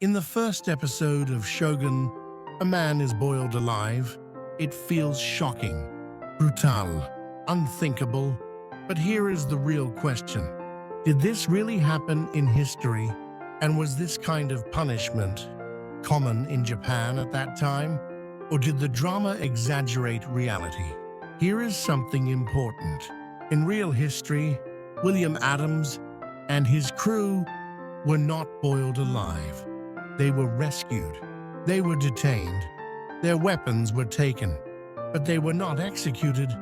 In the first episode of Shogun, a man is boiled alive. It feels shocking, brutal, unthinkable. But here is the real question. Did this really happen in history? And was this kind of punishment common in Japan at that time? Or did the drama exaggerate reality? Here is something important. In real history, William Adams and his crew were not boiled alive. They were rescued. They were detained. Their weapons were taken, but they were not executed.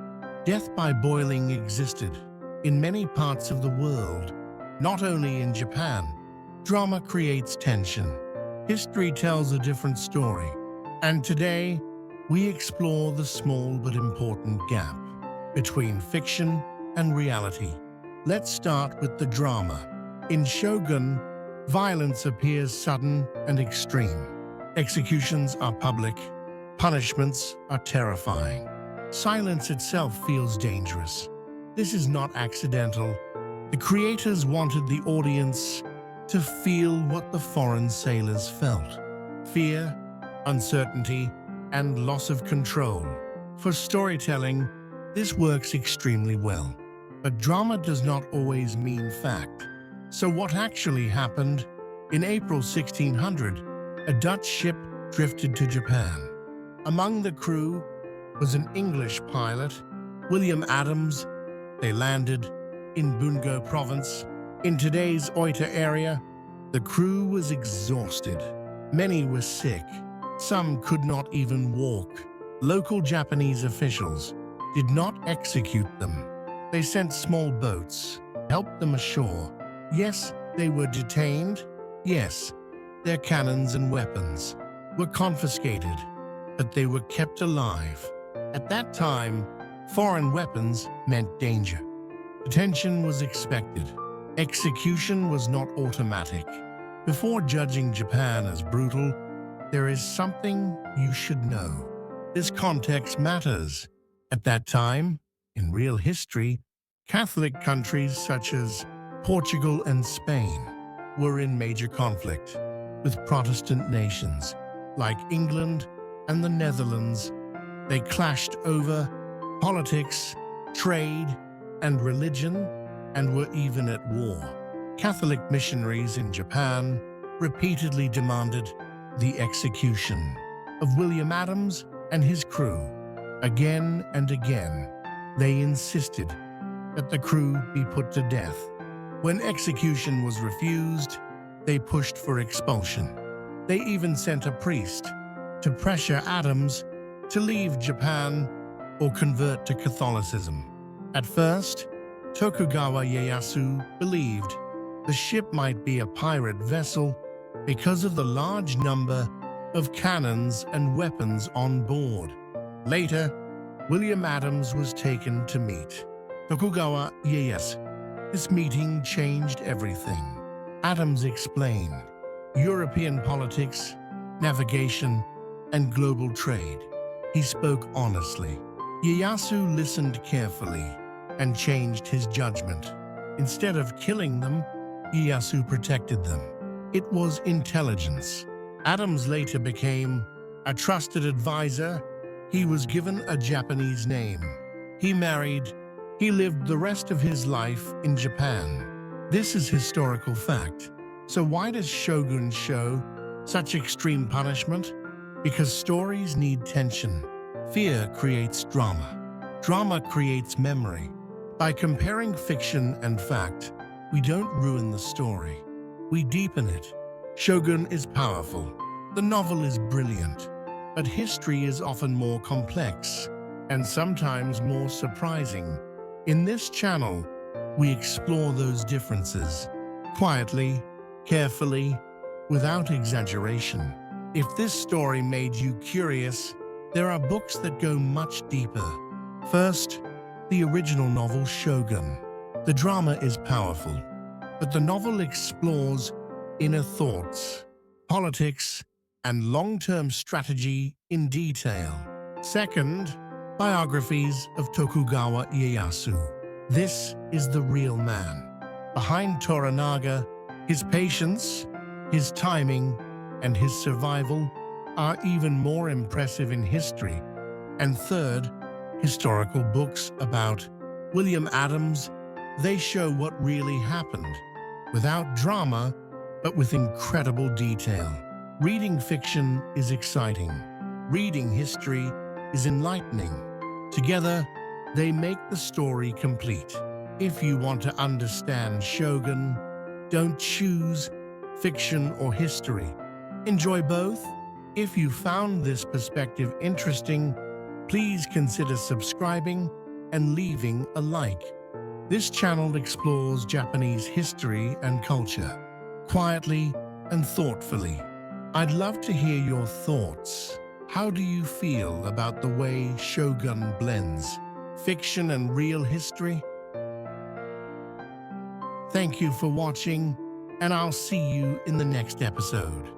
Death by boiling existed in many parts of the world, not only in Japan. Drama creates tension. History tells a different story. And today, we explore the small but important gap between fiction and reality. Let's start with the drama. In Shogun, violence appears sudden and extreme. Executions are public. Punishments are terrifying. Silence itself feels dangerous. This is not accidental. The creators wanted the audience to feel what the foreign sailors felt: fear, uncertainty, and loss of control. For storytelling, this works extremely well. But drama does not always mean fact. So what actually happened? In April 1600, a Dutch ship drifted to Japan. Among the crew was an English pilot, William Adams. They landed in Bungo province, in today's Oita area. The crew was exhausted. Many were sick. Some could not even walk. Local Japanese officials did not execute them. They sent small boats, helped them ashore. Yes, they were detained. Yes, their cannons and weapons were confiscated, but they were kept alive. At that time, foreign weapons meant danger. Detention was expected. Execution was not automatic. Before judging Japan as brutal, there is something you should know. This context matters. At that time, in real history, Catholic countries such as Portugal and Spain were in major conflict with Protestant nations like England and the Netherlands. They clashed over politics, trade, and religion, and were even at war. Catholic missionaries in Japan repeatedly demanded the execution of William Adams and his crew. Again and again, they insisted that the crew be put to death. When execution was refused, they pushed for expulsion. They even sent a priest to pressure Adams to leave Japan or convert to Catholicism. At first, Tokugawa Ieyasu believed the ship might be a pirate vessel because of the large number of cannons and weapons on board. Later, William Adams was taken to meet Tokugawa Ieyasu. This meeting changed everything. Adams explained European politics, navigation, and global trade. He spoke honestly. Ieyasu listened carefully and changed his judgment. Instead of killing them, Ieyasu protected them. It was intelligence. Adams later became a trusted advisor. He was given a Japanese name. He married. He lived the rest of his life in Japan. This is historical fact. So why does Shogun show such extreme punishment? Because stories need tension. Fear creates drama. Drama creates memory. By comparing fiction and fact, we don't ruin the story. We deepen it. Shogun is powerful. The novel is brilliant. But history is often more complex and sometimes more surprising. In this channel, we explore those differences quietly, carefully, without exaggeration. If this story made you curious, there are books that go much deeper. First, the original novel Shogun. The drama is powerful, but the novel explores inner thoughts, politics, and long-term strategy in detail. Second, biographies of Tokugawa Ieyasu. This is the real man. Behind Toranaga, his patience, his timing, and his survival are even more impressive in history. And third, historical books about William Adams, they show what really happened, without drama, but with incredible detail. Reading fiction is exciting. Reading history is enlightening. Together, they make the story complete. If you want to understand Shogun, don't choose fiction or history. Enjoy both. If you found this perspective interesting, please consider subscribing and leaving a like. This channel explores Japanese history and culture, quietly and thoughtfully. I'd love to hear your thoughts. How do you feel about the way Shogun blends fiction and real history? Thank you for watching, and I'll see you in the next episode.